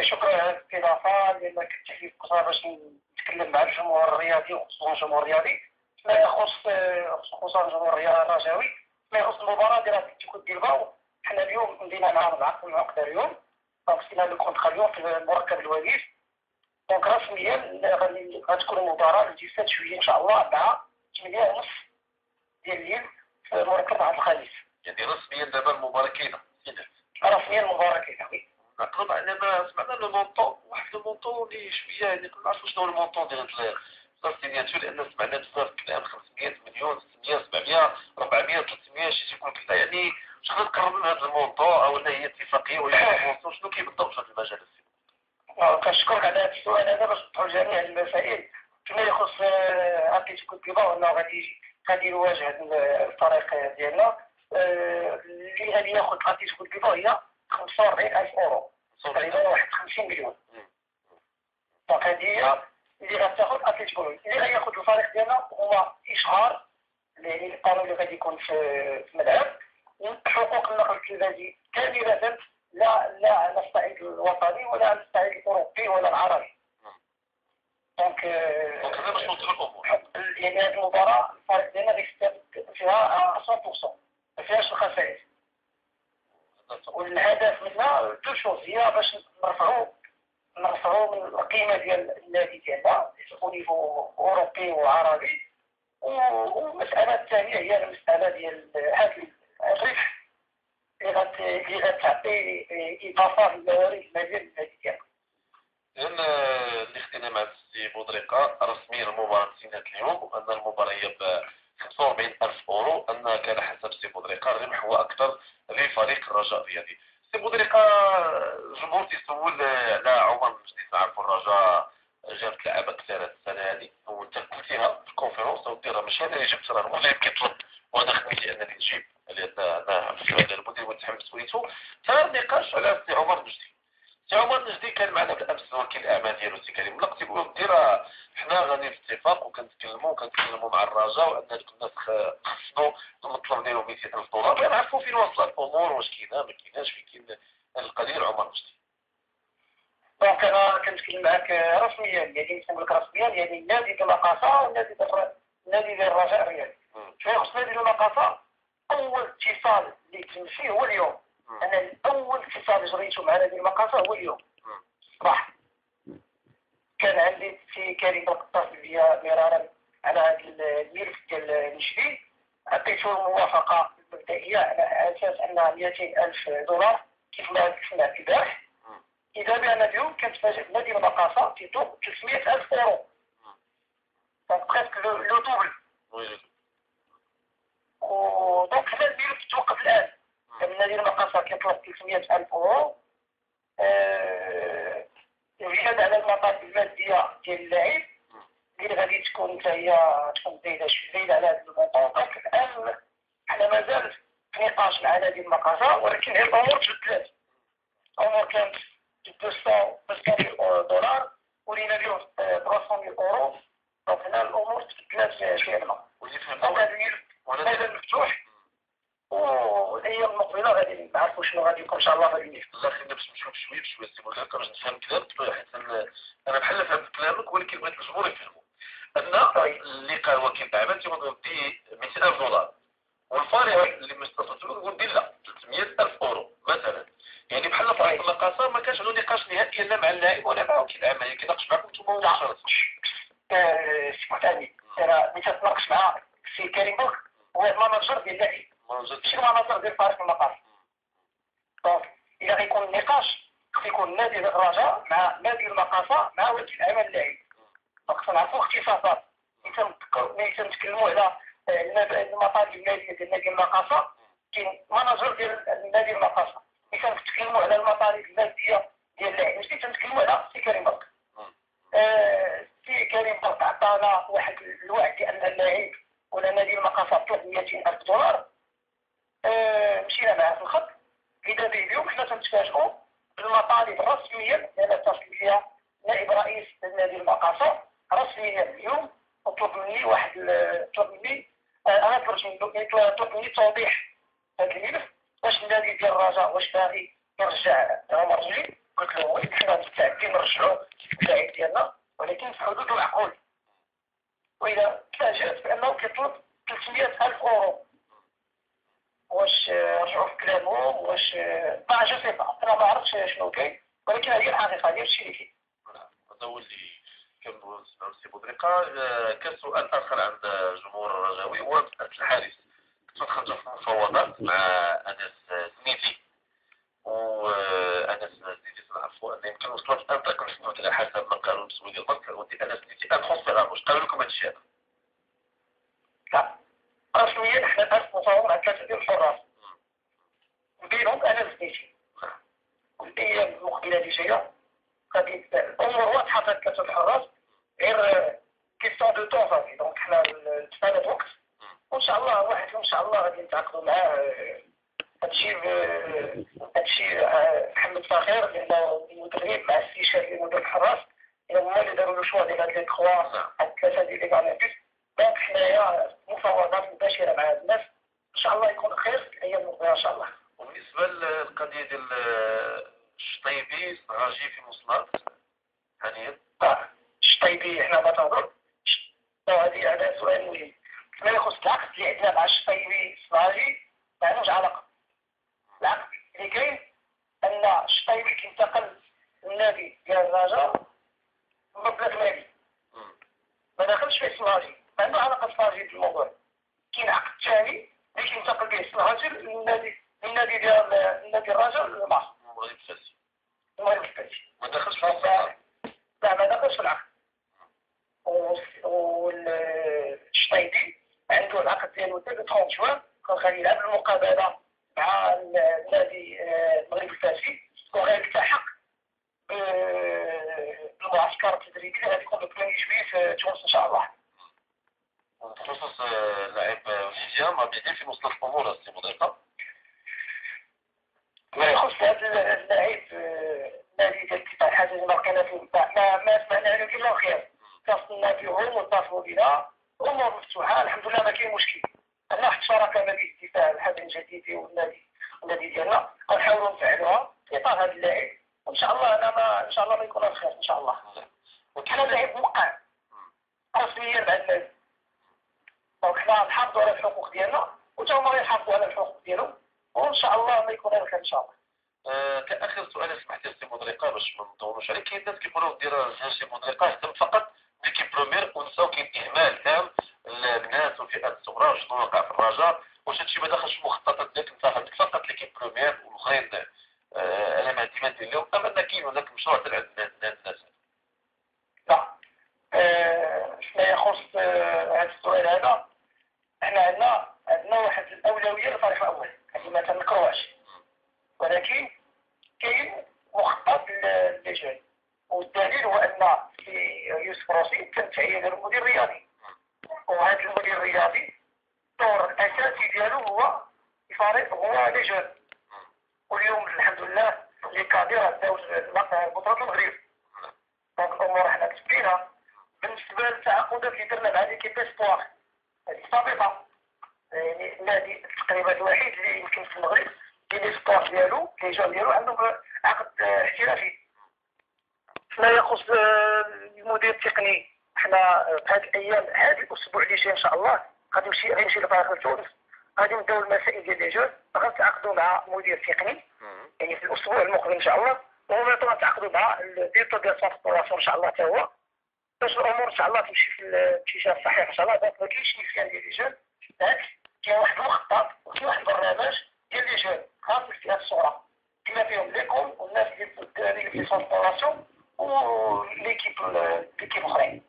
شكرا على الاستضافة، لأن كنت في فرصة باش نتكلم مع الجمهور الرياضي وخصوصا الجمهور الرياضي ما يخص خصوصا الجمهور الرجاوي ما يخص المباراة ديال اتلتيكو بيلباو. حنا اليوم بدينا معاهم العقد اليوم، دونك سينا لو كونترا اليوم في المركب الوظيفي. دونك رسميا غتكون المباراة 17 جويي إن شاء الله 4:30 ديال الليل في مركب عبد الخالد. يعني رسميا دابا المباراة كاينة. رسميا المباراة كاينة. وي نقرب دابا سمعنا لو مونطون، واحد لو مونطون اللي شويه يعني كنعرفوا شنو هو المونطون ديال السيناتور، لان سمعنا بزاف كلام 500 مليون 600 700 400 300 شي يكون كذا. يعني شنو نقرب من هذا المونطون او هي اتفاقيه ولا شنو كاين بالضبط في هذا المجال؟ كنشكرك على هذا السؤال هذا باش نطرحوا جميع المسائل فيما يخص اتلتيكو بيلباو، انه غادي يواجه الفريق ديالنا اللي غادي ياخذ اتلتيكو بيلباو هي 45,000 اورو، تقريبا 51 مليون. دونك هذه هي اللي غتاخذ اتلتيكو. اللي غياخذ الفريق ديالنا هو اشهار يعني القانون اللي غادي يكون في الملعب، حقوق النقل التلفزي كامله لا على الصعيد الوطني ولا على الصعيد الاوروبي ولا العربي. دونك هذا باش نوضحوا الامور. يعني هذه المباراه الفريق ديالنا غيستافد فيها 100%، ما فيهاش الخسائر. والهدف منها دو شوز، هي باش نرفعوا من القيمه ديال النادي ديالنا او نيفو اوروبي وعربي. والمساله الثانيه هي المساله ديال هذا الربح اللي غتعطي اضافه للموارد الماليه للنادي ديالنا. لأن اللي خدينا مع السي بودريقة رسميا المباراة تسينات اليوم، وأن المباراة هي ب 45,000 أورو، أن كان حسب السي بودريقة الربح هو أكثر لفريق الرجاء الرياضي. السي بودريقة الجمهور تيسول على عمر المجدي، نعرفوا الرجاء جابت لعابة كثيرة السنة هذه، وأنت قلتيها في الكونفيرونس وديرها ماشي أنا اللي جبت، راه هو اللي كيطلب وأنا خدمتي أنني نجيب، لأن المدير متحمل مسؤوليته. فالنقاش على السي عمر المجدي. سي عمر المجدي كان معنا بالامس وكيل الاعمال ديالو سي كريم ملق، تيقولوا دير حنا غادي في اتفاق وكنتكلموا مع الرجاء وان دوك الناس خصنا المطلب ديالهم 200,000 دولار. بغينا نعرفوا فين واصله الامور، واش كاينه ما كايناش، فين كاين القدير عمر المجدي. دونك انا كنتكلم معك رسميا، يعني نقول لك رسميا، يعني النادي ديال المقاصه والنادي ديال الرجاء الرياضي. شنو يخص نادي ديال المقاصه؟ اول اتصال اللي تم فيه هو اليوم. انا اول اتصال جريته مع نادي المقاصه هو اليوم صباح. كان عندي في كريم اتصل بيا مرارا على هذا الملف ديال النشري، عطيته الموافقه المبدئيه على اساس انها 200,000 دولار كيف ما سمعت البارح. اذا بان اليوم كنتفاجئ نادي المقاصه تيطلب 300,000 اورو، دونك بريسك لو دوبل. ودونك هذا الملف توقف الان. كان نادي المقاصه كيطلب 300,000 اورو زيادة على المطالب المادية ديال اللاعب اللي غادي تكون حتى هي تكون زايدة على هذا الموضوع. دونك الآن حنا مازال في نقاش مع نادي المقاصة، ولكن هي الأمور تبدلات. الأمور كانت 200,000 دولار ولينا اليوم 300,000 أورو. دونك هنا الأمور تبدلات فعلا. دونك هذا المفتوح، والايام المقبله غادي نعرفوا شنو غادي يكون ان شاء الله غادي ندير. الله خلينا باش نمشيو بشويه بشويه سي بودريقة باش نفهم كلامك، حيت انا بحال فهمت كلامك ولكن بغيت الجمهور يفهموا ان اللي قال وكيل الاعمال تيقول دي 200,000 دولار والفريق اللي مستثمر يقول دي لا 300,000 اورو مثلا. يعني بحال فريق المقاصه ما كانش عنده نقاش نهائي لا مع اللاعب ولا مع وكيل الاعمال، كيناقش معكم انتم مباشره. سي ثاني انا ملي تناقش مع السي كريم هو المانجر ديال اللاعب ماشي المناظر ديال فريق المقاصة. دونك إذا غيكون النقاش غيكون نادي الرجاء مع نادي المقاصة مع وكيل أعمال اللاعب. دونك خصنا اختصاصات. ملي تنتكلموا على المطالب المالية ديال نادي المقاصة كاين مناجر ديال نادي المقاصة. ملي تنتكلموا على المطالب المادية ديال اللاعب ماشي تنتكلموا على سي كريم برك. سي كريم برك عطانا واحد الوعد بأن اللاعب ولا نادي المقاصة طلب 200,000 دولار. مشينا معاه في الخط. إذا به اليوم حنا تنتفاجئوا بالمطالب رسميا اللي اتصل بها نائب رئيس نادي المقاصة رسميا اليوم. طلب مني طلب مني توضيح هذا الملف، واش النادي ديال الرجاء واش باغي يرجع عمر جديد قلت له وي حنا مستعدين نرجعوا اللاعب ديالنا ولكن في حدود المعقول. وإذا تفاجأت بأنه كيطلب 300,000 أورو. واش رجعوا في كلامهم واش ما جو سي با، انا ما عرفتش شنو كاين، ولكن هذه الحقيقه، هذا الشيء اللي كاين. هذا هو اللي كنقول سي بودريقة. كان سؤال آخر عند جمهور الرجاوي هو مسألة الحارس. كنتو دخلتوا في مفاوضات مع أنس زنيتي، وأنس زنيتي تنعرفوا أن يمكن وصلت أنت كنت على حسب ما قالوا المسؤولين ديال مصر ودي أنس زنيتي أن ترونسفيرها. واش قالوا لكم هذا الشيء هذا؟ لا، رسميا حنا الان مفاوض مع 3 ديال الحراس، بينهم أنس زنيتي. والأيام المقبله اللي جايه غادي الأمور واضحه في 3 الحراس، غير كيستون دو طون صافي. دونك حنا نتفادى الوقت، وإن شاء الله واحد إن شاء الله غادي نتعاقدوا معاه. هادشي محمد فخير لأنه المدرب مع استشاري مدير الحراس هما اللي داروا لو شوا ديال هاد لي 3 هاد 3 ديال لي كارنيبيس. دونك حنايا مفاوضات مباشره مع هاد الناس، ان شاء الله يكون خير في الايام المقبله ان شاء الله. وبالنسبة للقضية ديال الشطيبي السراجي في مصنات حاليا؟ الشطيبي حنا بتنظر هذا سؤال مهم. فيما يخص العقد اللي عندنا مع الشطيبي السراجي ما عندوش علاقه. العقد اللي كاين ان الشطيبي كينتقل للنادي ديال الرجاء بمبلغ مالي ما داخلش فيه السراجي، ما عنده علاقه السراجي بالموضوع. كاين عقد ثاني اللي كينتقل به السراجي للنادي ديال النادي الرجاء للمصر. المغرب الفاسي. المغرب الفاسي ما دخلش في الصفقة. لا، ما دخلش في العقد. والشطيبي عنده العقد ديالو حتى 30 جوان، كان غادي يلعب المقابله مع النادي المغرب الفاسي، وغيلتحق بالمعسكر التدريبي اللي غادي يكون في جويلية في تونس ان شاء الله. بخصوص لاعب وليديا ما بيدير في مصلحة الأمور السي بودريقة. ما يخص هذا اللاعب النادي ديال الاتحاد الحاجز ما كان فيه ما سمعنا عنه الا الخير. اتصلنا بهم واتصلوا بنا، الامور مفتوحه الحمد لله، ما كاين مشكل. عندنا واحد الشراكه ما بين الدفاع الحاجز الجديدي والنادي ديالنا، غنحاولوا نفعلوها في اطار هذا اللاعب، وان شاء الله ان شاء الله ما يكون الخير ان شاء الله. وكان لاعب موقع رسميا مع النادي، دونك حنا نحافظوا على الحقوق ديالنا وتا هما غيحافظوا على الحقوق ديالهم، وان شاء الله ما يكون الخير ان شاء الله. كآخر سؤال سمحت لي سي بودريقة باش ما نطولوش عليك. كاين ناس كيقولوا دير سي بودريقة يهتم فقط بكيب برومير ونساو كاين إهمال تام الناس والفئات الصغرى. شنو وقع في الرجاء؟ واش هادشي ما دخلش في المخططات ديالك انت عندك فقط ليكيب برومير والاخرين على ما اعتماد ديالهم، أم أن كاين هناك مشروع تاع الناس؟ لا، فيما يخص هذا السؤال هذا، احنا عندنا واحد الأولوية للفريق الأول، هذه ما تنكروهاش، ولكن كاين مخطط اللي جاي. والدليل هو ان في يوسف روسي تم تعيين المدير الرياضي، وهذا المدير الرياضي الدور الاساسي ديالو هو الفريق، هو لي جون. واليوم الحمد لله لي كادير داو بطولة المغرب، دونك الامور حنا كتبينها. بالنسبه للتعاقدات اللي درنا مع ليكيب اسبوار هذه صافيطه، يعني النادي تقريبا الوحيد اللي يمكن في المغرب اللي السبور ديالو لي جون ديالو عندهم عقد احترافي. فيما يخص المدير التقني، حنا في هذه الايام هذا الاسبوع اللي جاي ان شاء الله غادي نمشي لفريق تونس، غادي نبداو المسائل ديال لي جون، غنتعاقدوا مع مدير تقني يعني في الاسبوع المقبل ان شاء الله، وهنا غنتعاقدوا مع الديريكتور ديال السونتر ان شاء الله حتى هو، باش الامور ان شاء الله تمشي في الاتجاه الصحيح ان شاء الله. دونك ما كاينش نسيان ديال لي جون، كاين واحد المخطط وكاين واحد البرنامج ديال لي جون خاص بالفئات الصغرى بما فيهم ليكول والناس اللي في الفورماسيون وليكيب اخرين.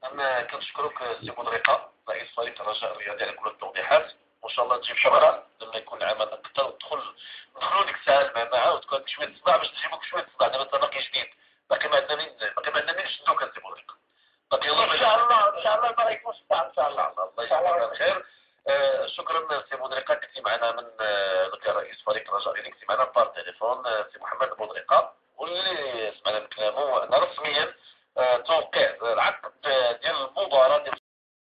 انا كنشكرك سي بودريقة رئيس فريق الرجاء الرياضي على كل التوضيحات، وان شاء الله تجيب شكرا لما يكون العمل اكثر ندخلوا ديك الساعه معاه وتكون شويه تصداع باش تجيبوك شويه تصداع. دابا انت باقي جديد، باقي ما عندنا من نشدوك سي بودريقة. باقي ان شاء الله ما يكون صداع ان شاء الله. الله يجزاك خير. شكرا سي بودريقة. كنتي معنا من رئيس فريق الرجاء اللي كنتي معنا بار تليفون سي محمد بودريقة، واللي سمعنا من كلامه ان رسميا توقيع العقد ديال المباراة